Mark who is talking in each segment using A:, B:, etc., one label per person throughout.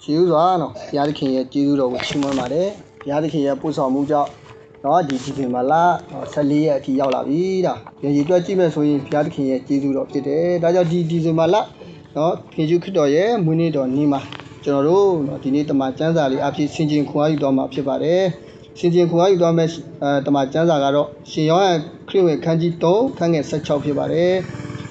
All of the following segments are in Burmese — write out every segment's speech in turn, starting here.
A: ကျေးဇူးစွာနော်ဘုရားသခင်ရဲ့ကျေးဇူးတော်ကိုချီးမွမ်းပါတယ်ဘုရားသခင်ရဲ့ပို့ဆောင်မှုကြောင့်နော်ဒီဒီဇင်ဘာလ14ရက်အထိရောက်လာပြီဒါရေတွက်ကြည့်မယ်ဆိုရင်ဘုရားသခင်ရဲ့ကျေးဇူးတော်ဖြစ်တယ်ဒါကြောင့်ဒီဒီဇင်ဘာလနော်ယေရှုခရစ်တော်ရဲ့မွေးနေ့တော်နေ့မှာကျွန်တော်တို့နော်ဒီနေ့တမန်ကျမ်းစာလေးအဖြစ်ဆင်ခြင်ခွန်အားယူတော်မှာဖြစ်ပါတယ်ဆင်ခြင်ခွန်အားယူတော်မယ်တမန်ကျမ်းစာကတော့ရှင်ယောဟန်ခရစ်ဝင်ခန်းကြီး3ခန်းငယ်16ဖြစ်ပါတယ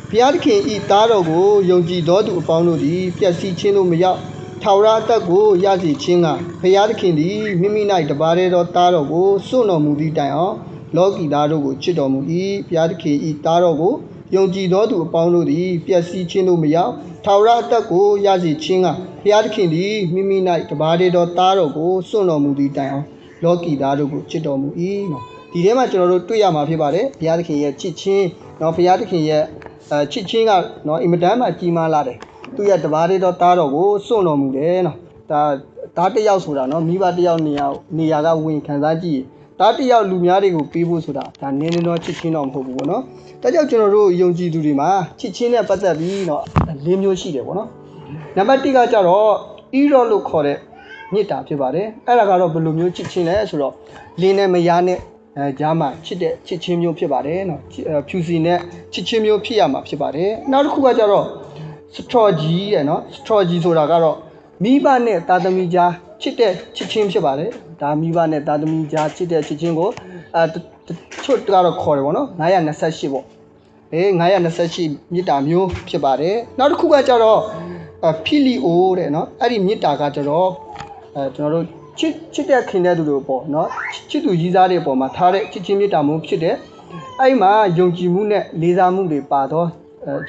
A: ်ဘုရားသခင်ဤသားတော်ကိုယုံကြည်တော်သူအပေါင်းတို့သည်ပျက်စီးခြင်းလို့မရောက်ထာဝရအသက်ကိုရရှိခြင်းကဘုရားသခင်သည်မိမိ၌တပါးတည်းသောသားတော်ကိုစွန့်တော်မူသည့်တိုင်အောင်လောကီသားတို့ကိုချစ်တော်မူ၏ဘုရားသခင်ဤသားတော်ကိုယုံကြည်တော်သူအပေါင်းတို့သည်ပျက်စီးခြင်းလို့မရောက်ထာဝရအသက်ကိုရရှိခြင်းကဘုရားသခင်သည်မိမိ၌တပါးတည်းသောသားတော်ကိုစွန့်တော်မူသည့်တိုင်အောင်လောကီသားတို့ကိုချစ်တော်မူ၏နော်ဒီထဲမှာကျွန်တော်တို့တွေ့ရမှာဖြစ်ပါတယ်ဘုရားသခင်ရဲ့ချစ်ခြင်းနော်ဘုရားသခင်ရဲ့ချစ်ခြင်းကနော်အင်မတန်မှကြီးမားလာတယ်သူရဲ့တပါးတည်းသောသားတော်ကိုစွန့်တော်မူတယ်နော်ဒါသားတစ်ယောက်ဆိုတာနော်မိဘတစ်ယောက်နေရာကဝင်ခံစားကြည့်သားတစ်ယောက်လူများတွေကိုပေးဖို့ဆိုတာဒါနည်းနည်းတော့ချစ်ချင်းတော့မဟုတ်ဘူးပေါ့နော်ဒါကြောင့်ကျွန်တော်တို့ယုံကြည်သူတွေမှာချစ်ချင်းနဲ့ပတ်သက်ပြီးနော်၄မျိုးရှိတယ်ပေါ့နော်နံပါတ်1ကကြတော့အီရောလို့ခေါ်တဲ့မေတ္တာဖြစ်ပါတယ်အဲ့ဒါကတော့ဘယ်လိုမျိုးချစ်ချင်းလဲဆိုတော့လင်းနဲ့မယားနဲ့ကြားမှာချစ်တဲ့ချစ်ချင်းမျိုးဖြစ်ပါတယ်နော်ဖြူစီနဲ့ချစ်ချင်းမျိုးဖြစ်ရမှာဖြစ်ပါတယ်နောက်တစ်ခုကကြတော့စထရောဂျီတဲ့နော်စထရောဂျီဆိုတာကတော့မိဘနဲ့သားသမီးကြားချစ်တဲ့ချစ်ချင်းဖြစ်ပါတယ်ဒါမိဘနဲ့သားသမီးကြားချစ်တဲ့ချစ်ချင်းကိုချွတ်ကတော့ခေါ်တယ်ပေါ့နော်928ပေါ့928မြစ်တာမျိုးဖြစ်ပါတယ်နောက်တစ်ခုကကြတော့ဖီလီအိုတဲ့နော်အဲ့ဒီမြစ်တာကကြတော့ကျွန်တော်တို့ချစ်တဲ့ခင်တဲ့သူတွေပေါ့နော်ချစ်သူကြီးစားတဲ့ပုံမှာထားတဲ့ချစ်ချင်းမြစ်တာမျိုးဖြစ်တယ်အဲ့မှာယုံကြည်မှုနဲ့လေးစားမှုတွေပါတော့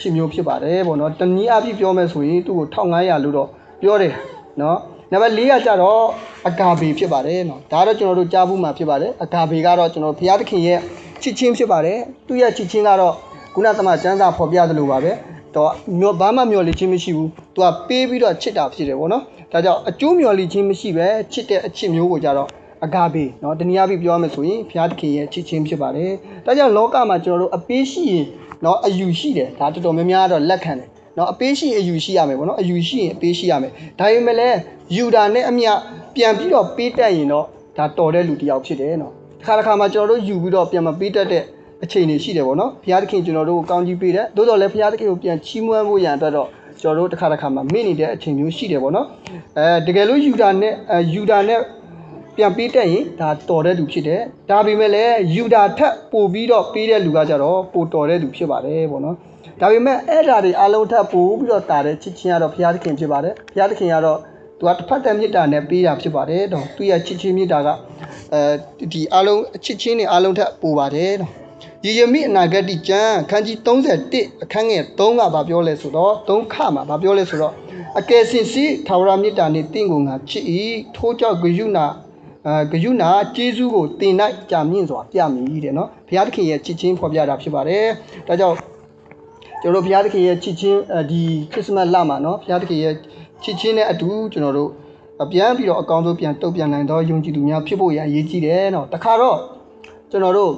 A: ချစ်မျိုးဖြစ်ပါတယ်ပေါ့နော်တနည်းအားဖြင့်ပြောမယ်ဆိုရင်သူ့ကို1500လို့တော့ပြောတယ်နော်နံပါတ်4ကကြတော့အဂါဘေဖြစ်ပါတယ်နော်ဒါတော့ကျွန်တော်တို့ကြားဘူးမှာဖြစ်ပါတယ်အဂါဘေကတော့ကျွန်တော်ဘုရားသခင်ရဲ့ချစ်ချင်းဖြစ်ပါတယ်သူ့ရဲ့ချစ်ချင်းကတော့ခုနသမကျမ်းစာဖော်ပြသလိုပါပဲတော့ဘာမှမျော်လင့်ခြင်းမရှိဘူးသူကပေးပြီးတော့ချစ်တာဖြစ်တယ်ပေါ့နော်ဒါကြောင့်အကျိုးမျော်လင့်ခြင်းမရှိပဲချစ်တဲ့အချစ်မျိုးကိုကြတော့အဂါဘေနော်တနည်းအားဖြင့်ပြောရမယ်ဆိုရင်ဘုရားသခင်ရဲ့ချစ်ချင်းဖြစ်ပါတယ်ဒါကြောင့်လောကမှာကျွန်တော်တို့အပေးရှိရင်နော်အယူရှိတယ်ဒါတော်တော်များများတော့လက်ခံတယ်နော်အပေးရှိအယူရှိရမယ်ပေါ့နော်အယူရှိရင်အပေးရှိရမယ်ဒါပေမဲ့လည်းယူတာနဲ့အမြပြန်ပြီးတော့ပေးတတ်ရင်တော့ဒါတော်တဲ့လူတစ်ယောက်ဖြစ်တယ်နော်တစ်ခါမှာကျွန်တော်တို့ယူပြီးတော့ပြန်မပေးတတ်တဲ့အချိန်တွေရှိတယ်ပေါ့နော်ဘုရားသခင်ကျွန်တော်တို့ကိုကောင်းကြီးပေးတယ်သို့တော်လည်းဘုရားသခင်ကိုပြန်ချီးမွမ်းဖို့ရန်အတွက်တော့ကျွန်တော်တို့တစ်ခါမှာမေ့နေတဲ့အချိန်မျိုးရှိတယ်ပေါ့နော်တကယ်လို့ယူတာနဲ့ပြန်ပေးတတ်ရင်ဒါတော်တဲ့လူဖြစ်တယ်ဒါပေမဲ့လည်းယူတာထက်ပိုပြီးတော့ပေးတဲ့လူကကြတော့ပိုတော်တဲ့လူဖြစ်ပါတယ်ပေါ့နော်ဒါပေမဲ့အဲ့ဓာတွေအလုံးထပ်ပို့ပြီးတော့တာတဲ့ချစ်ချင်းကတော့ဘုရားသခင်ဖြစ်ပါတယ်ဘုရားသခင်ကတော့သူကတစ်ဖက်တည်းမေတ္တာနဲ့ပေးတာဖြစ်ပါတယ်တော့သူရဲ့ချစ်ချင်းမေတ္တာကဒီအလုံးချစ်ချင်းနဲ့အလုံးထပ်ပို့ပါတယ်တော့ယေရမိအနာဂတ်ကျမ်းခန်းကြီး31အခန်းငယ်3ကဘာပြောလဲဆိုတော့3ခမှာဘာပြောလဲဆိုတော့အကယ်စင်စစ်ထာဝရမေတ္တာနဲ့တင့်ကိုငါချစ်၏ထိုးကြောက်ဂယုဏကျေးဇူးကိုတင်၌ကြာမြင့်စွာပြမည်တဲ့နော်ဘုရားသခင်ရဲ့ချစ်ချင်းဖော်ပြတာဖြစ်ပါတယ်ဒါကြောင့်ကျွန်တော်တို့ဘုရားသခင်ရဲ့ချစ်ချင်းဒီခရစ်စမတ်လမှာနော်ဘုရားသခင်ရဲ့ချစ်ချင်းနဲ့အတူကျွန်တော်တို့ပြန်ပြီးတော့အကောင်းဆုံးပြန်တုတ်ပြန်နိုင်တော့ယုံကြည်သူများဖြစ်ဖို့ရအရေးကြီးတယ်နော်တခါတော့ကျွန်တော်တို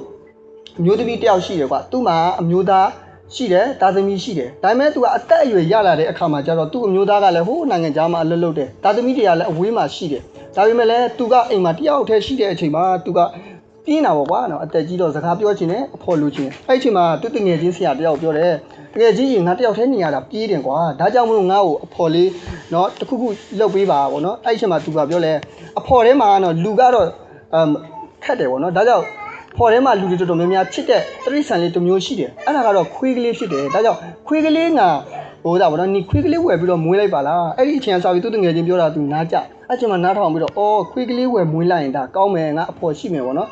A: ့အမျိုးသမီးတယောက်ရှိတယ်ကွာသူ့မှာအမျိုးသားရှိတယ်သားသမီးရှိတယ်ဒါပေမဲ့သူကအသက်အရွယ်ရလာတဲ့အခါမှာကျတော့သူ့အမျိုးသားကလည်းဟိုးနိုင်ငံခြားမှာအလုပ်လုပ်တယ်သားသမီးတွေကလည်းအဝေးမှာရှိတယ်ဒါပေမဲ့လည်းသူကအိမ်မှာတယောက်တည်းရှိတဲ့အချိန်မှာသူကပြင်းတာပေါ့ကွာနော်အသက်ကြီးတော့စကားပြောချင်တယ်အဖော်လူချင်းအဲ့အချိန်မှာသူတငယ်ချင်းဆရာတယောက်ပြောတယ်တကယ်ကြီးရင်ငါတယောက်တည်းနေရတာပြေးတယ်ကွာဒါကြောင့်မလို့ငါ့ကိုအဖော်လေးနော်တခုခုလှုပ်ပေးပါပေါ့နော်အဲ့အချိန်မှာသူကပြောလဲအဖော်ထဲမှာနော်လူကတော့ခက်တယ်ပေါ့နော်ဒါကြောင့်ဖော်ထဲမှာလူတွေတော်တော်များများချစ်တဲ့တရိษံလေးတစ်မျိုးရှိတယ်အဲ့ဒါကတော့ခွေးကလေးဖြစ်တယ်ဒါကြောင့်ခွေးကလေးငါဟိုဒါပေါ့နော်နီခွေးကလေးဝယ်ပြီးတော့မွေးလိုက်ပါလားအဲ့ဒီအချိန်ကစားပြီးသူတငယ်ချင်းပြောတာသူနားကြအဲ့ချိန်မှာနားထောင်ပြီးတော့အော်ခွေးကလေးဝယ်မွေးလိုက်ရင်ဒါကောင်းမယ်ငါအဖော်ရှိမယ်ပေါ့နော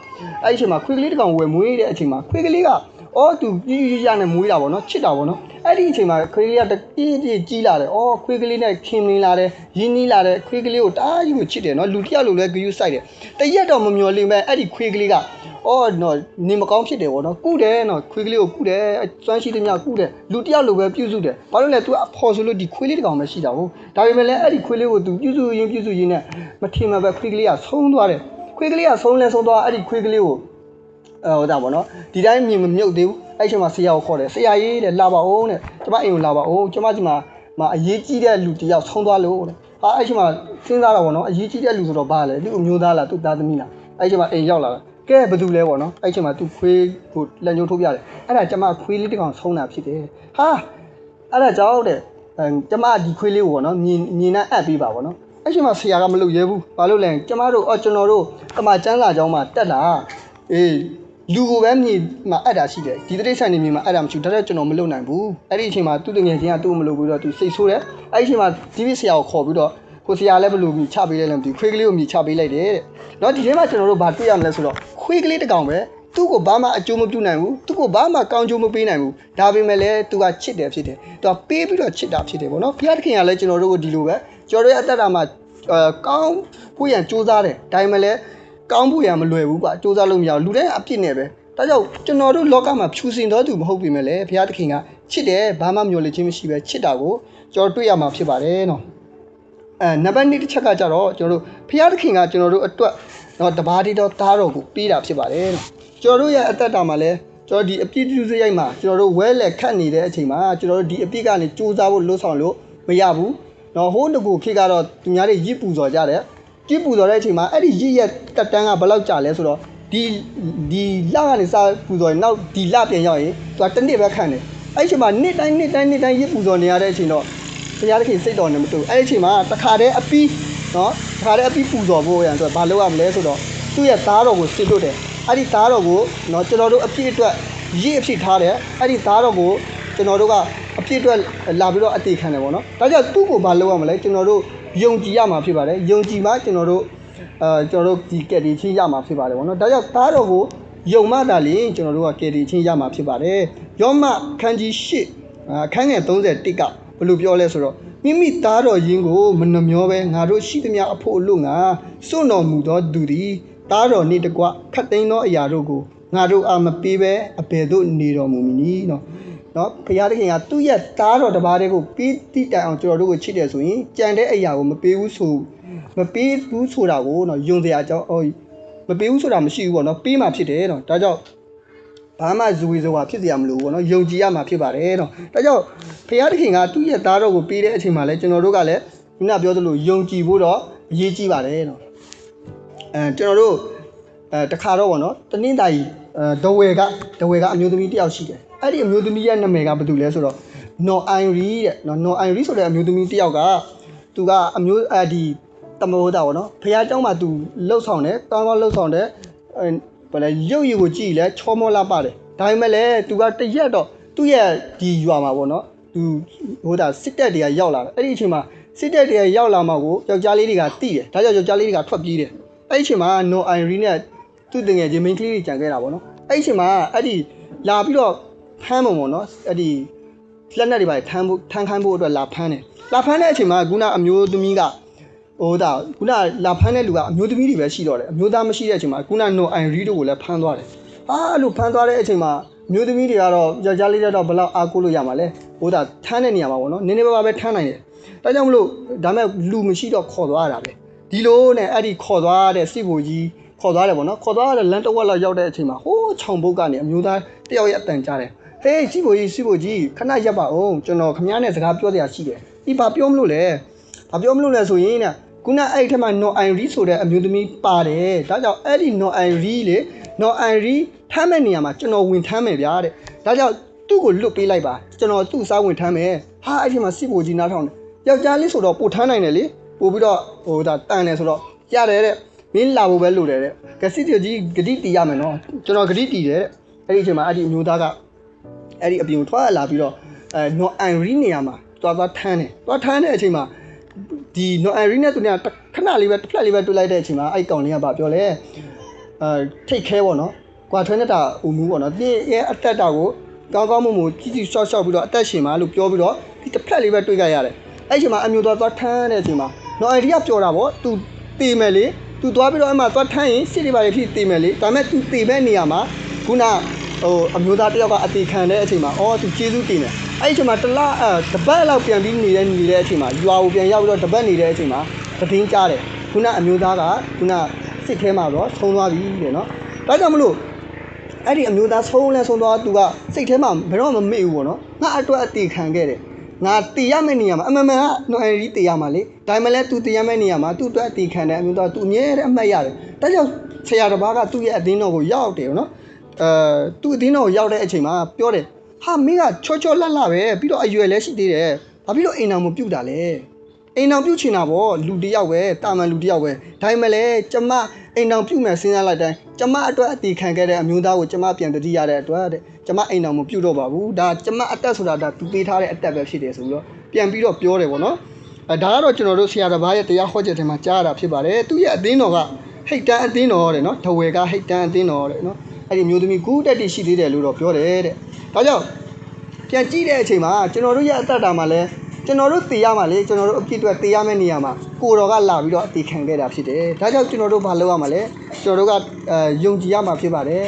A: ်အဲ့ဒီအချိန်မှာခွေးကလေးတစ်ကောင်ဝယ်မွေးတဲ့အချိန်မှာခွေးကလေးကအော်သူကြီးရနဲ့မွေးတာပေါ့နော်ချစ်တာပေါ့နော်အဲ့ဒီအချိန်မှာခွေးကလေးကကြီးလာတယ်အော်ခွေးကလေးနဲ့ခင်မင်းလာတယ်ရင်းနှီးလာတယ်ခွေးကလေးကိုတအားကြီးကိုချစ်တယ်နော်လူတစ်ယောက်လိုလဲဂယုစိုက်တယ်တရက်တော့မမျော်လင့်မဲ့အဲ့ဒီခွေးကလေးကအော်နော်နေမကောင်းဖြစ်တယ်ပေါ့နော်ကုတယ်နော်ခွေးကလေးကိုကုတယ်စွမ်းရှိသမျှကုတယ်လူတစ်ယောက်လိုပဲပြုစုတယ်ဘာလို့လဲ तू အဖော်ဆိုလို့ဒီခွေးလေးတစ်ကောင်ပဲရှိတာဟုတ်ဒါပေမဲ့လည်းအဲ့ဒီခွေးလေးကို तू ပြုစုရင်းနဲ့မထင်မှပဲခွေးကလေးကဆုံးသွားတယ်ခွေးကလေးကဆုံးသွားအဲ့ဒီခွေးကလေးကိုဟိုဒါပေါ့နော်ဒီတိုင်းမြင်မမြုပ်သေးဘူးအဲ့ချိန်မှာဆရာကိုခေါ်တယ်ဆရာကြီးတဲ့လာပါဦးတဲ့ကျမအိမ်ကိုလာပါဦးကျမဒီမှာအရေးကြီးတဲ့လူတစ်ယောက်ဆုံးသွားလို့တဲ့ ဟာအဲ့ချိန်မှာစဉ်းစားတော့ဗောနော်အရေးကြီးတဲ့လူဆိုတော့ဘာလဲသူ့အမျိုးသားလားသူ့သားသမီးလားအဲ့ချိန်မှာအိမ်ရောက်လာတာကဲဘယ်သူလဲဗောနော်အဲ့ချိန်မှာသူခွေးကိုလက်ညှိုးထိုးပြတယ်အဲ့ဒါကျမခွေးလေးတစ်ကောင်ဆုံးတာဖြစ်တယ်ဟာအဲ့ဒါကြောက်တဲ့ကျမဒီခွေးလေးကိုဗောနော်မြင်နဲ့အပ်ပေးပါဗောနော်အဲ့ချိန်မှာဆရာကမလုပ်ရဲဘူးဘာလို့လဲကျမတို့ကျွန်တော်တို့တမချမ်းစာကျောင်းမှာတက်လာအေးလူကိုပဲမြင်မှာအပ်တာရှိတယ်ဒီတိရစ္ဆာန်တွေမြင်မှာအပ်တာမရှိဘူးဒါတော့ကျွန်တော်မလုပ်နိုင်ဘူးအဲ့ဒီအချိန်မှာသူ့တငယ်ချင်းကသူ့မလုပ်ဘူးတော့သူစိတ်ဆိုးတယ်အဲ့ဒီအချိန်မှာဒီပြဆရာကိုခေါ်ပြီးတော့ကိုဆရာလည်းဘယ်လိုမြင်ချပေးလဲလဲမသိဘူးခွေးကလေးကိုမြင်ချပေးလိုက်တယ်တဲ့နော်ဒီထဲမှာကျွန်တော်တို့ဗာတွေ့ရမလဲဆိုတော့ခွေးကလေးတစ်ကောင်ပဲသူ့ကိုဘာမှအကျိုးမပြုနိုင်ဘူးသူ့ကိုဘာမှကောင်းကျိုးမပေးနိုင်ဘူးဒါပေမဲ့လည်းသူကချစ်တယ်ဖြစ်တယ်သူကပေးပြီးတော့ချစ်တာဖြစ်တယ်ပေါ့နော်ဘုရားသခင်ကလည်းကျွန်တော်တို့ကိုဒီလိုပဲကျွန်တော်တို့ရဲ့အသက်တာမှာကောင်းဖို့ရန်စူးစမ်းတယ်ဒါပေမဲ့လည်းကောင်းဖို့ရန်မလွယ်ဘူးကွာစူးစမ်းလို့မရဘူးလူတိုင်းအပြစ်နဲ့ပဲဒါကြောင့်ကျွန်တော်တို့လောကမှာဖြူစင်တော်သူမဟုတ်ပြီမဲ့လည်းဘုရားသခင်ကချစ်တယ်ဘာမှမျှော်လင့်ခြင်းမရှိပဲချစ်တာကိုကျွန်တော်တွေ့ရမှာဖြစ်ပါတယ်နော်နံပါတ်2တစ်ချက်ကကြတော့ကျွန်တော်တို့ဘုရားသခင်ကကျွန်တော်တို့အတွက်တော့တပါးတည်းတော့သားတော်ကိုပေးတာဖြစ်ပါတယ်နော်ကျွန်တော်တို့ရဲ့အသက်တာမှာလည်းကျွန်တော်ဒီအပြစ်ပြုစရိုက်မှာကျွန်တော်တို့ဝဲလက်ခတ်နေတဲ့အချိန်မှာကျွန်တော်တို့ဒီအပြစ်ကနေစူးစမ်းဖို့လှုပ်ဆောင်လို့မရဘူးနော်ဟိုးတကူခေတ်ကတော့သူများတွေရစ်ပူဇော်ကြတယ်ရစ်ပူဇော်တဲ့အချိန်မှာအဲ့ဒီရစ်ရဲ့တက်တန်းကဘယ်လောက်ကြာလဲဆိုတော့ဒီလကနေစပူဇော်ရင်နောက်ဒီလပြန်ရောက်ရင်သူကတစ်နှစ်ပဲခံတယ်အဲ့ဒီအချိန်မှာနှစ်တိုင်းရစ်ပူဇော်နေရတဲ့အချိန်တော့ဘုရားသခင်စိတ်တော်နဲ့မတူအဲ့ဒီအချိန်မှာတခါတည်းအပီးနော်တခါတည်းအပီးပူဇော်ဖို့ရန်ဆိုတော့ဘာလုပ်ရမလဲဆိုတော့သူ့ရဲ့သားတော်ကိုစစ်လွတ်တယ်အဲ့ဒီသားတော်ကိုနော်ကျွန်တော်တို့အပြည့်အတွက်ရစ်အဖြစ်ထားတယ်အဲ့ဒီသားတော်ကိုကျွန်တော်တို့ကအပြည့်အတွက်လာပြီးတော့အသေးခံတယ်ပေါ့နော်ဒါကြောင့်သူ့ကိုဘာလုပ်ရမလဲကျွန်တော်တို့ယုံကြည်ရမှာဖြစ်ပါတယ်ယုံကြည်မှကျွန်တော်တို့ဒီကယ်တင်ချင်းရမှာဖြစ်ပါတယ်ပေါ့နော်ဒါကြောင့်သားတော်ကိုယုံမှသာလျှင်ကျွန်တော်တို့ကကယ်တင်ချင်းရမှာဖြစ်ပါတယ်ယောမခန်းကြီး8အခန်းငယ်31ကဘယ်လိုပြောလဲဆိုတော့မိမိသားတော်ရင်းကိုမနှမျောပဲငါတို့ရှိသမျှအဖို့အလို့ငါစွန့်တော်မူသောသူသည်သားတော်နှင့်တကွခတ်သိမ်းသောအရာတို့ကိုငါတို့အားမပေးပဲအဘယ်သို့နေတော်မူမည်နည်းနော်ဘုရားသခင်ကသူ့ရဲ့သားတော်တစ်ပါးတည်းကိုပြီးတိတိုင်အောင်ကျွန်တော်တို့ကိုချစ်တယ်ဆိုရင်ကြံတဲ့အရာကိုမပေးဘူးဆိုတာကိုနော်ယုံစရာအကြောင်းမပေးဘူးဆိုတာမရှိဘူးပေါ့နော်ပေးမှဖြစ်တယ်နော်ဒါကြောင့်ဘာမှဇူဝေဇဝါဖြစ်เสียမလို့ပေါ့နော်ယုံကြည်ရမှာဖြစ်ပါတယ်နော်ဒါကြောင့်ဘုရားသခင်ကသူ့ရဲ့သားတော်ကိုပေးတဲ့အချိန်မှာလဲကျွန်တော်တို့ကလည်းခုနပြောသလိုယုံကြည်ဖို့တော့အရေးကြီးပါတယ်နော်ကျွန်တော်တို့တခါတော့ပေါ့နော်တနင်္သာရီဒဝဲကအမျိုးသမီးတယောက်ရှိတယ်အဲ့ဒီအမျိုးသမီးရဲ့နာမည်ကဘာတူလဲဆိုတော့နော်အိုင်ရီတဲ့နော်အိုင်ရီဆိုတဲ့အမျိုးသမီးတယောက်ကသူကအမျိုးဒီတမောတာပေါ့နော်ဖះเจ้าမှာသူလှုပ်ဆောင်တယ်ကောင်းလှုပ်ဆောင်တယ်ဘာလဲရုပ်ရည်ကိုကြည့်လဲချောမောလာပါတယ်ဒါပေမဲ့လည်းသူကတရက်တော့သူ့ရဲ့ဒီရွာမှာပေါ့နော်သူစစ်တပ်တွေကရောက်လာတယ်အဲ့ဒီအချိန်မှာစစ်တပ်တွေရောက်လာမှကိုယောက်ျားလေးတွေကတိတယ်ဒါကြောင့်ယောက်ျားလေးတွေကထွက်ပြေးတယ်အဲ့ဒီအချိန်မှာနော်အိုင်ရီနဲ့သူ့တငယ်ချင်းမိန်းကလေးတွေကြံခဲ့တာပေါ့နော်အဲ့ဒီအချိန်မှာအဲ့ဒီလာပြီးတော့ဖမ်းမှာပေါ့နော်အဲ့ဒီလက်နက်တွေပါထမ်းခိုင်းဖို့အတွက်လာဖမ်းတဲ့အချိန်မှာခုနအမျိုးသမီးကခုနလာဖမ်းတဲ့လူကအမျိုးသမီးတွေပဲရှိတော့တယ်အမျိုးသားမရှိတဲ့အချိန်မှာခုနနော်အိုင်ရီတို့ကိုလည်းဖမ်းသွားတယ်အဲ့လိုဖမ်းသွားတဲ့အချိန်မှာမျိုးသမီးတွေကတော့ယောက်ျားလေးတော့ဘယ်လောက်အားကိုးလို့ရမှာလဲထမ်းတဲ့နေရာမှာပေါ့နော်နည်းနည်းပါးပဲထမ်းနိုင်တယ်ဒါကြောင့်မလို့ဒါမဲ့လူမရှိတော့ခေါ်သွားတာပဲဒီလိုနဲ့အဲ့ဒီခေါ်သွားတဲ့စစ်ဗိုလ်ကြီးခေါ်သွားတယ်ပေါ့နော်ခေါ်သွားတဲ့လမ်းတစ်ဝက်လောက်ရောက်တဲ့အချိန်မှာဟိုးခြုံပုတ်ကနေအမျိုးသားတယောက်ရဲ့အတန်ကြားတယ်ဟေးစစ်ဗိုလ်ကြီးခဏရပ်ပါအောင်ကျွန်တော်ခမည်းနဲ့စကားပြောစရာရှိတယ်ဒီဘာပြောမလို့လဲဆိုရင်တဲ့ခုနအဲ့ထက်မှနော်အိုင်ရီဆိုတဲ့အမျိုးသမီးပါတယ်ဒါကြောင့်အဲ့ဒီနော်အိုင်ရီထမ်းမဲ့နေရာမှာကျွန်တော်ဝင်ထမ်းမယ်ဗျာတဲ့ဒါကြောင့်သူ့ကိုလွတ်ပေးလိုက်ပါကျွန်တော်သူ့စားဝင်ထမ်းမယ်ဟာအဲ့ဒီမှာစစ်ဗိုလ်ကြီးနားထောင်တယ်ယောက်ျားလေးဆိုတော့ပို့ထမ်းနိုင်တယ်လေပို့ပြီးတော့တန်တယ်ဆိုတော့ရတယ်တဲ့မင်းလာဖို့ပဲလိုတယ်တဲ့ကစစ်တီကြီးဂတိတီးရမယ်နော်ကျွန်တော်ဂတိတီးတယ်တဲ့အဲ့ဒီအချိန်မှာအဲ့ဒီအမျိုးသားကအဲ့ဒီအပြင်ထွက်လာပြီးတော့နော်အိုင်ရီနေရာမှာသွားထမ်းတဲ့အချိန်မှာဒီနော်အိုင်ရီနဲ့သူကခဏလေးပဲတစ်ဖက်လေးပဲတွေ့လိုက်တဲ့အချိန်မှာအဲ့ကောင်လေးကပြောလဲထိတ်ခဲပေါ့နော်ကွာထွဲနေတာဦးမူပေါ့နော်ပြင်းရဲ့အသက်တာကိုကောင်းမွန်ကြီးရှော့ပြီးတော့အသက်ရှင်ပါလို့ပြောပြီးတော့ဒီတစ်ဖက်လေးပဲတွေ့ကြရတယ်အဲ့ချိန်မှာအမျိုးသားသွားထမ်းတဲ့အချိန်မှာနော်အိုင်ရီကပြောတာပေါ့သူတေမယ်လေသူသွားပြီးတော့အဲ့မှာသွားထမ်းရင်စစ်တွေပါလေဖြစ်တေမယ်လေဒါပေမဲ့သူတေမဲ့နေရာမှာခုနအမျိုးသားတယောက်ကအသေးခံတဲ့အချိန်မှာသူကျေးဇူးတင်တယ်အဲ့ဒီအချိန်မှာတပတ်လောက်ပြန်ပြီးနေတဲ့အချိန်မှာရွာကိုပြန်ရောက်ပြီးတော့တပတ်နေတဲ့အချိန်မှာသတင်းကြားတယ်ခုနအမျိုးသားကခုနစစ်ထဲမှာတော့ဆုံးသွားပြီတဲ့နော်ဒါကြောင့်မလို့အဲ့ဒီအမျိုးသားဆုံးသွားသူကစိတ်ထဲမှာဘယ်တော့မှမမေ့ဘူးပေါ့နော်ငါအတွက်အသေးခံခဲ့တယ် ngà tía mấy niệm mà nó ai đi tía mà lấy đại mà lấy tu tía mấy niệm mà tu tu tía khăn này mình tu nhớ đấy mấy giờ tại sao xe ra bác tu cái tiếng nó có giàu đấy nó tu tiếng nó giàu đấy chỉ màပြောđấy ha mình à cho lăn về bây giờ ai yêu lấy gì đấy à bây giờ anh nào muốn biểu đạt đấy anh nào biểu chỉ nào bỏ lụt đi giàu về ta mà lụt đi giàu về đại mà lấy chấm mà anh nào biểu mà sinh ra lại đây chấm mà tu tía khăn cái đấy mình đâu chấm mà biến được đi ra đấy tu đấy chấm mà anh nào muốn biểu đâu bảo vũ đã chấm mà ở số đó tu bị thà đấy ở về gì đấy số đóပြန်ပြီးတော့ပြောတယ်ပေါ့နော်ဒါကတော့ကျွန်တော်တို့ဆရာတစ်ပါးရဲ့တရားဟောချက်တွေမှာကြားရတာဖြစ်ပါတယ်သူရဲ့အသင်းတော်ကဟိတ်တန်းအသင်းတော်တဲ့နော်ထဝယ်ကဟိတ်တန်းအသင်းတော်တဲ့နော်အဲ့ဒီမျိုးသမီးကူးတက်တည်ရှိသေးတယ်လို့တော့ပြောတယ်တဲ့ဒါကြောင့်ပြန်ကြည့်တဲ့အချိန်မှာကျွန်တော်တို့ရဲ့အသက်တာမှာလဲကျွန်တော်တို့သိရမှာလေကျွန်တော်တို့အပြစ်တွေသိရမယ့်နေရာမှာကိုတော်ကလာပြီးတော့အသေးခံခဲ့တာဖြစ်တယ်ဒါကြောင့်ကျွန်တော်တို့ဘာလုပ်ရမှာလဲကျွန်တော်တို့ကယုံကြည်ရမှာဖြစ်ပါတယ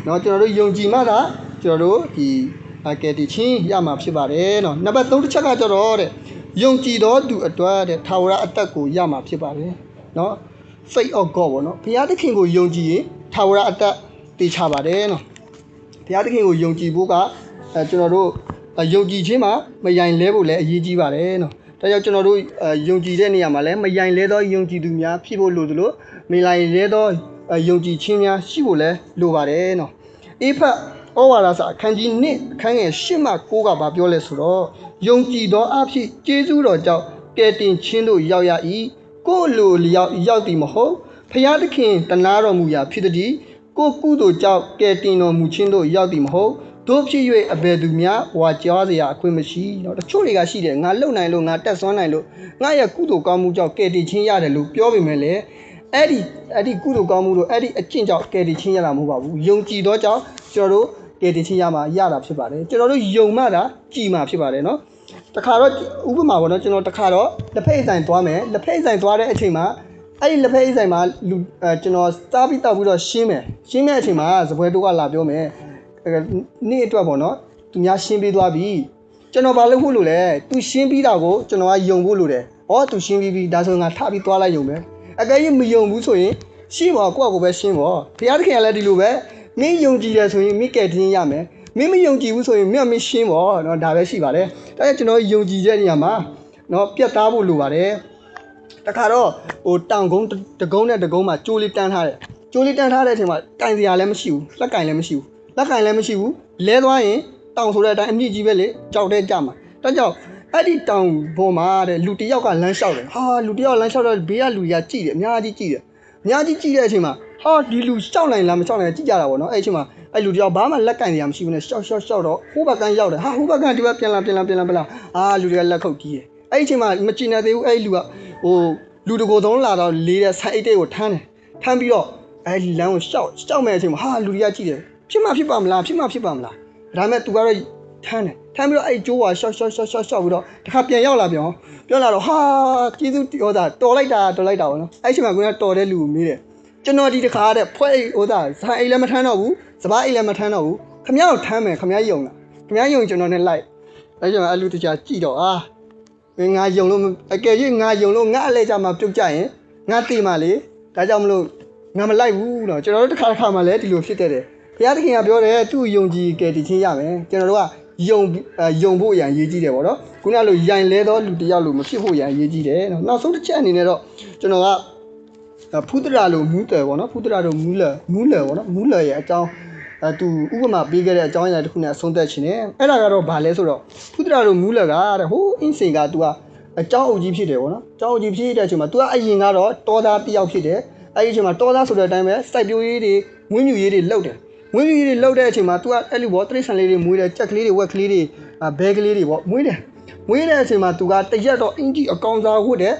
A: ်နော်ကျွန်တော်တို့ယုံကြည်မှသာကျွန်တော်တို့ဒီကဲတီချင်းရမှာဖြစ်ပါတယ်နော်နံပါတ်3တစ်ချက်ကကြတော့တဲ့ယုံကြည်တော်သူအတွက်တဲ့ထာဝရအသက်ကိုရမှာဖြစ်ပါတယ်နော် faith of God ပေါ့နော်ဘုရားသခင်ကိုယုံကြည်ရင်ထာဝရအသက်တည်ချပါတယ်နော်ဘုရားသခင်ကိုယုံကြည်ဖို့ကကျွန်တော်တို့ယုံကြည်ခြင်းမှာမယိုင်လဲဖို့လည်းအရေးကြီးပါတယ်နော်ဒါကြောင့်ကျွန်တော်တို့ယုံကြည်တဲ့နေရာမှာလည်းမယိုင်လဲသောယုံကြည်သူများဖြစ်ဖို့လိုသလိုမယိုင်လဲသောယုံကြည်ခြင်းများရှိဖို့လည်းလိုပါတယ်နော်အေဖတ်ဩဝါဒစာအခန်းကြီး1အခန်းငယ်8မှ9ကဘာပြောလဲဆိုတော့ယုံကြည်သောအဖြစ်ကျေးဇူးတော်ကြောင့်ကယ်တင်ခြင်းတို့ရောက်ရ၏ကိုယ်လိုလျောက်ရောက်သည်မဟုတ်ဖျားသခင်တနာတော်မူရာဖြစ်သည်ကိုကုသိုလ်ကြောင့်ကယ်တင်တော်မူခြင်းတို့ရောက်သည်မဟုတ်တို့ဖြစ်၍အဘယ်သူများဝါကြားစရာအခွင့်မရှိเนาะတချို့တွေကရှိတယ်ငါလုံနိုင်လို့ငါတက်ဆွမ်းနိုင်လို့ငါရဲ့ကုသိုလ်ကောင်းမှုကြောင့်ကယ်တင်ခြင်းရတယ်လို့ပြောပေမဲ့လည်းအဲ့ဒီကုသိုလ်ကောင်းမှုတို့အဲ့ဒီအကျင့်ကြောင့်ကယ်တင်ခြင်းရတာမဟုတ်ပါဘူးယုံကြည်သောကြောင့်ကျွန်တော်တို့ကယ်တင်ခြင်းရမှာရတာဖြစ်ပါတယ်ကျွန်တော်တို့ယုံမှသာကြည်မှာဖြစ်ပါတယ်เนาะတခါတော့ဥပမာပေါ့နော်ကျွန်တော်တခါတော့လက်ဖက်ဆိုင်သွားမယ်လက်ဖက်ဆိုင်သွားတဲ့အချိန်မှာအဲ့ဒီလက်ဖက်ဆိုင်မှာကျွန်တော်စားပြီးတောက်ပြီးတော့ရှင်းမယ်အချိန်မှာစပွဲတို့ကလာပြောမယ်နေ့အတွက်ပေါ့နော်သူများရှင်းပြီးသွားပြီကျွန်တော်ဘာလုပ်ဖို့လို့လဲသူရှင်းပြီးတာကိုကျွန်တော်ကယုံဖို့လို့တယ်ဟောသူရှင်းပြီးပြီဒါဆိုငါထပြီးသွားလိုက်ယုံမယ်အကယ်၍မယုံဘူးဆိုရင်ရှင်းပါကိုယ့်အကိုပဲရှင်းပါဘုရားသခင်ကလည်းဒီလိုပဲမင်းယုံကြည်တယ်ဆိုရင်မိကယ်တင်ရမယ်မင်းမယုံကြည်ဘူးဆိုရင်မင်းရှင်းပါเนาะဒါပဲရှိပါတယ်ဒါကြောင့်ကျွန်တော်ယုံကြည်တဲ့နေရာမှာเนาะပြတ်သားဖို့လိုပါတယ်တခါတော့ဟိုတောင်ကုန်းတကုန်းနဲ့တကုန်းမှာကျိုးလေးတန်းထားတယ်ကျိုးလေးတန်းထားတဲ့အချိန်မှာတိုင်စရာလည်းမရှိဘူးလက်ကင်လည်းမရှိဘူးလဲသွားရင်တောင်ဆိုတဲ့အတိုင်းအမြင့်ကြီးပဲလေကြောက်တဲ့ကြမှာဒါကြောင့်အဲ့ဒီတောင်ပေါ်မှာတဲ့လူတယောက်ကလမ်းလျှောက်တယ်ဟာလူတယောက်လမ်းလျှောက်တော့ဘေးကလူကြီးကြည့်တယ်အများကြီးကြည့်တဲ့အချိန်မှာဟာဒီလူလျှောက်နိုင်လားမလျှောက်နိုင်ကြည့်ကြတာပေါ့နော်အဲ့အချိန်မှာအဲ့လူတယောက်ဘာမှလက်ကင်စရာမရှိဘူးနဲ့ရှော့တော့ဟိုဘက်ကန်းရောက်တယ်ဟာဟိုဘက်ကန်းဒီဘက်ပြန်လာအာလူတွေကလက်ခုပ်ကြီးတယ်အဲ့အချိန်မှာမကျင်နေသေးဘူးအဲ့လူကဟိုလူတကိုယ်သုံးလာတော့လေးတဲ့ဆိုင်အိတ်တွေကိုထမ်းပြီးတော့အဲ့ဒီလမ်းကိုရှောက်မဲ့အချိန်မှာဟာလူတွေကကြည့်တယ်ဖြစ်ပါမလားဒါပေမဲ့ तू ကတော့ထမ်းပြီးတော့အဲ့ကျိုးကရှော့ပြီးတော့တခါပြန်ရောက်လာပြန်တော့ဟာကျေးဇူးတော်လိုက်တာပေါ့နော်အဲ့ချိန်မှာကိုကတော်တဲ့လူကိုမေးတယ်ကျွန်တော်ဒီတခါတဲ့ဖွဲ့ဇာအိတ်လည်းမထမ်းတော့ဘူးစပားအိတ်လည်းမထမ်းတော့ဘူးခမ ्या ကိုထမ်းမယ်ခမ ्या ယုံလားခမ ्या ယုံကျွန်တော်နဲ့လိုက်အဲ့ချိန်မှာအလူတချာကြည့်တော့ငါယုံလို့အကယ်၍ငါယုံလို့ငါအလဲကြမှာပြုတ်ကြရင်ငါတီမှလေဒါကြောင့်မလို့ငါမလိုက်ဘူးတော့ကျွန်တော်တို့တစ်ခါမှလည်းဒီလိုဖြစ်တဲ့ဘုရားသခင်ကပြောတယ်သူ့ယုံကြည်ကယ်တင်ခြင်းရမယ်ကျွန်တော်တို့ကယုံဖို့ရန်ရေးကြည့်တယ်ပေါ့နော်ခုနကလိုယိုင်လဲတော့လူတယောက်လိုမဖြစ်ဖို့ရန်ရေးကြည့်တယ်နော်နောက်ဆုံးတစ်ချက်အနေနဲ့တော့ကျွန်တော်ကဖူးတရာလိုမူးတယ်ပေါ့နော်ဖူးတရာလိုမူးလပေါ့နော်မူးလရဲ့အကြောင်းသူဥပမာပေးခဲ့တဲ့အကြောင်းအရာတစ်ခုနဲ့အဆုံးသက်ခြင်းနဲ့အဲ့ဒါကတော့ဘာလဲဆိုတော့ဖူးတရာလိုမူးလကတဲ့ဟိုးအင်းစင်က तू ကအကြောင်းအုပ်ကြီးဖြစ်တယ်ပေါ့နော်အကြောင်းအုပ်ကြီးဖြစ်တဲ့အချိန်မှာ तू ကအရင်ကတော့တောသားတစ်ယောက်ဖြစ်တယ်အဲ့ဒီအချိန်မှာတောသားဆိုတဲ့အတိုင်းပဲစိုက်ပျိုးရေးတွေမွေးမြူရေးတွေလုပ်တယ်မွေးမြူရေးတွေလုပ်တဲ့အချိန်မှာ तू ကအဲ့လိုပေါ့တရိတ်ဆန်လေးတွေမွေးတယ်ကြက်ကလေးတွေဝက်ကလေးတွေဘဲကလေးတွေပေါ့မွေးတဲ့အချိန်မှာ तू ကတရက်တော့အင်ကြီးအကောင်စားဝတ်တယ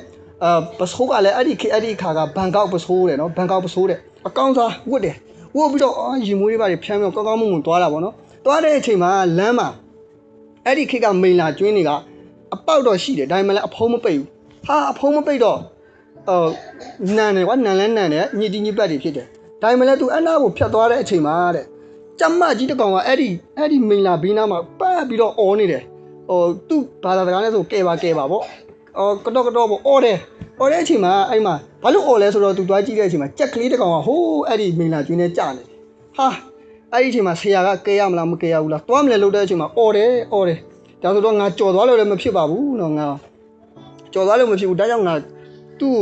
A: ်ပစိုးကလည်းအဲ့ဒီခါကဘန်ကောက်ပစိုးတယ်နော်ဘန်ကောက်ပစိုးတဲ့အကောင်စားဝတ်တယ်ဝတ်ပြီးတော့ရင်မွေးတွေပါဖြန်းပြီးကောင်းမွန်သွားတာပေါ့နော်သွားတဲ့အချိန်မှာလမ်းမှာအဲ့ဒီခေတ်ကမိန်လာကျွင်းတွေကအပေါက်တော့ရှိတယ်ဒါပေမဲ့လည်းအဖုံးမပိတ်ဘူးအဖုံးမပိတ်တော့နန်တယ်ကွာနန်လဲနန်တယ်ညစ်တီးညစ်ပတ်တွေဖြစ်တယ်ဒါပေမဲ့လည်း तू အဲ့နာကိုဖြတ်သွားတဲ့အချိန်မှာတဲ့ကျမကြီးတကောင်ကအဲ့ဒီမိန်လာဘေးနားမှာပတ်ပြီးတော့အော်နေတယ်သူ့ဘာသာစကားနဲ့ဆိုကဲပါပေါ့ကတော့ပေါ့အော်တဲ့အချိန်မှာအဲ့မှာဘာလို့အော်လဲဆိုတော့ तू သွားကြည့်တဲ့အချိန်မှာကြက်ကလေးတကောင်ကဟိုးအဲ့ဒီမိန်လာကျွင်းနဲ့ကြာနေအဲ့ဒီအချိန်မှာဆရာကကဲရမလားမကဲရဘူးလားသွားမလဲလို့တဲ့အချိန်မှာအော်တယ် ဒါဆိုတော့ငါကြော်သွားလို့လည်းမဖြစ်ပါဘူးနော်ငါကြော်သွားလို့မဖြစ်ဘူးဒါကြောင့်ငါသူ့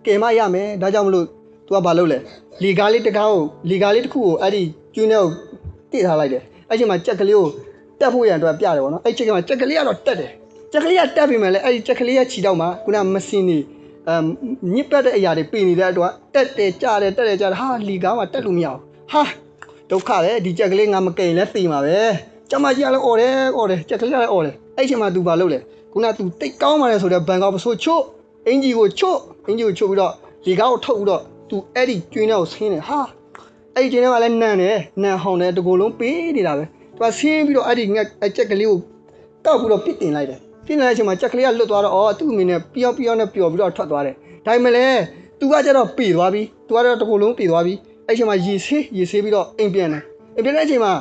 A: ကယ်မရမယ်ဒါကြောင့်မလို့ तू ကဘာလုပ်လဲလီဂါလေးတကားကိုလီဂါလေးတစ်ခုကိုအဲ့ဒီကျွင်းထဲကိုတိထားလိုက်တယ်အဲ့ချိန်မှာကြက်ကလေးကိုတက်ဖို့ရန်အတွက်ပြတယ်ပေါ့နော်အဲ့ချိန်မှာကြက်ကလေးကတော့တက်တယ်ကြက်ကလေးကတက်ပြီမဲ့လေအဲ့ဒီကြက်ကလေးရဲ့ခြေတော့မှာခုနမစင်နေညစ်ပတ်တဲ့အရာတွေပြင်နေတဲ့အတွက်တက်တယ်ကြားတယ်တက်တယ်ကြားတယ်ဟာလီဂါမှာတက်လို့မရဘူးဟာဒုက္ခပဲဒီကြက်ကလေးငါမကိန်လဲသိမှာပဲကျမကြီးကလည်းអော်တယ်ကြက်ကလေးကလည်းអော်တယ်အဲ့ချိန်မှာ तू ဘာလုပ်လဲခုန तू တိတ်ကောင်းပါလေဆိုတော့ဘန်ကောက်ပစိုးချို့အင်ဂျီကိုချို့ပြီးတော့လီဂါကိုထုတ်ပြီးတော့ तू အဲ့ဒီကျွင်းထဲကိုဆင်းတယ်ဟာအဲ့ဒီကျွင်းထဲမှာလည်းနန်တယ်နန်ဟောင်းတယ်တကူလုံးပေးနေတာပဲ तू ဆင်းပြီးတော့အဲ့ဒီငှက်ကြက်ကလေးကိုကောက်ပြီးတော့ပစ်တင်လိုက်တယ်ပစ်နေတဲ့အချိန်မှာကြက်ကလေးကလွတ်သွားတော့အော်သူ့အမေနဲ့ပျော်နဲ့ပျော်ပြီးတော့ထွက်သွားတယ်ဒါပေမဲ့လည်း तू ကကျတော့ပေသွားပြီ तू ကတော့တကူလုံးပေသွားပြီအဲ့ဒီအချိန်မှာရေဆေးပြီးတော့အိမ်ပြန်တယ်အိမ်ပြန်တဲ့အချိန်မှာ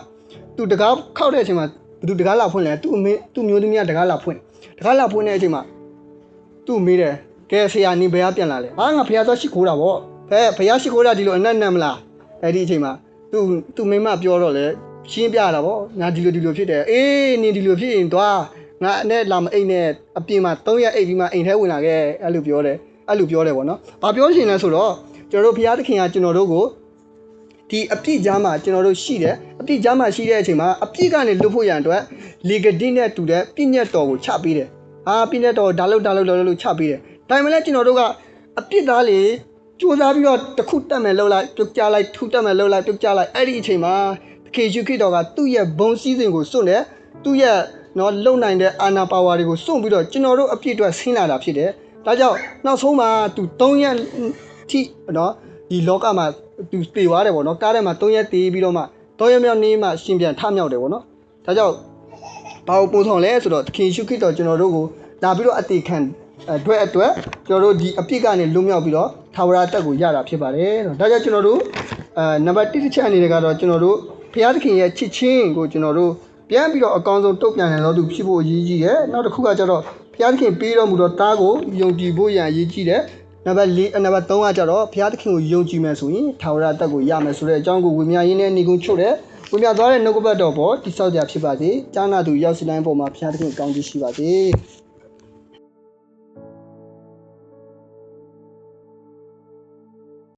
A: तू တကားခောက်တဲ့အချိန်မှာဘယ်သူတကားလာဖွင့်လဲသူ့အမေသူ့မျိုးသမီးကတကားလာဖွင့်တဲ့အချိန်မှာသူ့မေးတယ်ကဲဆရာနေဘယ်ကပြန်လာလဲဟာငါဖះသွားရှိခိုးတာဗောဖះရှိခိုးတာဒီလိုအနက်နက်မလားအဲ့ဒီအချိန်မှာသူ့မိမပြောတော့လေရှင်းပြတာဗောငါဒီလိုဖြစ်တယ်အေးနင်ဒီလိုဖြစ်ရင်သွားငါနဲ့လာမအိတ်နဲ့အပြင်မှာ3ရက်အိတ်ပြီးမှအိမ်ထဲဝင်လာခဲ့အဲ့လိုပြောတယ်ဗောနော်ဘာပြောချင်လဲဆိုတော့ကျွန်တော်တို့ဖះသခင်ကကျွန်တော်တို့ကိုဒီအပြစ်ကြားမှာကျွန်တော်တို့ရှိတယ်အပြစ်ကြားမှာရှိတဲ့အချိန်မှာအပြစ်ကနေလွတ်ဖို့ရန်အတွက်လေဂတိနဲ့တူတဲ့ပြည့်ညတ်တော်ကိုချပေးတယ်ပြည့်ညတ်တော်ဒါလို့ချပေးတယ်ဒါမှမဟုတ်ကျွန်တော်တို့ကအပြစ်သားလေစူးစမ်းပြီးတော့တစ်ခုတက်မယ်လှုပ်လိုက်ပြုတ်ကြလိုက်ထူတက်မယ်လှုပ်လိုက်ပြုတ်ကြလိုက်အဲ့ဒီအချိန်မှာတခေရှုခိတော်ကသူ့ရဲ့ဘုံစည်းစိမ်ကိုစွန့်တယ်သူ့ရဲ့လုံနိုင်တဲ့အာနာပါဝါတွေကိုစွန့်ပြီးတော့ကျွန်တော်တို့အပြစ်အတွက်ဆင်းလာတာဖြစ်တယ်ဒါကြောင့်နောက်ဆုံးမှာသူ3ရက်ထိဒီလောကမှာသူတည်သွားတယ်ဗောနော်ကားထဲမှာ3ရက်တည်ပြီးတော့မှ3ရက်မြောက်နေ့မှရှင်ပြန်ထမြောက်တယ်ဗောနော်ဒါကြောင့်ဘာကိုပို့ဆောင်လဲဆိုတော့တခင်ရှုခိတော်ကျွန်တော်တို့ကိုလာပြီးတော့အတိခံအတွက်ကျွန်တော်တို့ဒီအပြစ်ကနေလွတ်မြောက်ပြီးတော့ထာဝရတက်ကိုရတာဖြစ်ပါတယ်နော်ဒါကြောင့်ကျွန်တော်တို့နံပါတ်1တစ်ချက်အနေနဲ့ကတော့ကျွန်တော်တို့ဘုရားသခင်ရဲ့ချစ်ချင်းကိုကျွန်တော်တို့ပြန်ပြီးတော့အကောင်းဆုံးတုတ်ပြန်နိုင်တော့သူဖြစ်ဖို့အရေးကြီးတယ်နောက်တစ်ခုကကျတော့ဘုရားသခင်ပေးတော်မူတော့တားကိုယုံကြည်ဖို့ရန်အရေးကြီးတယ်နံပါတ်3ကကျတော့ဘုရားသခင်ကိုယုံကြည်မယ်ဆိုရင်ထာဝရတက်ကိုရမယ်ဆိုတဲ့အကြောင်းကိုဝေမျှရင်းနဲ့ညီကုန်းချုပ်တယ်ဝေမျှသွားတဲ့နှုတ်ကပတ်တော်ပေါ်တိဆောက်ကြဖြစ်ပါစေ။ကြားနာသူရောက်စီတိုင်းပေါ်မှာဘုရားသခင်ကောင်းချီးရှိပါစေ။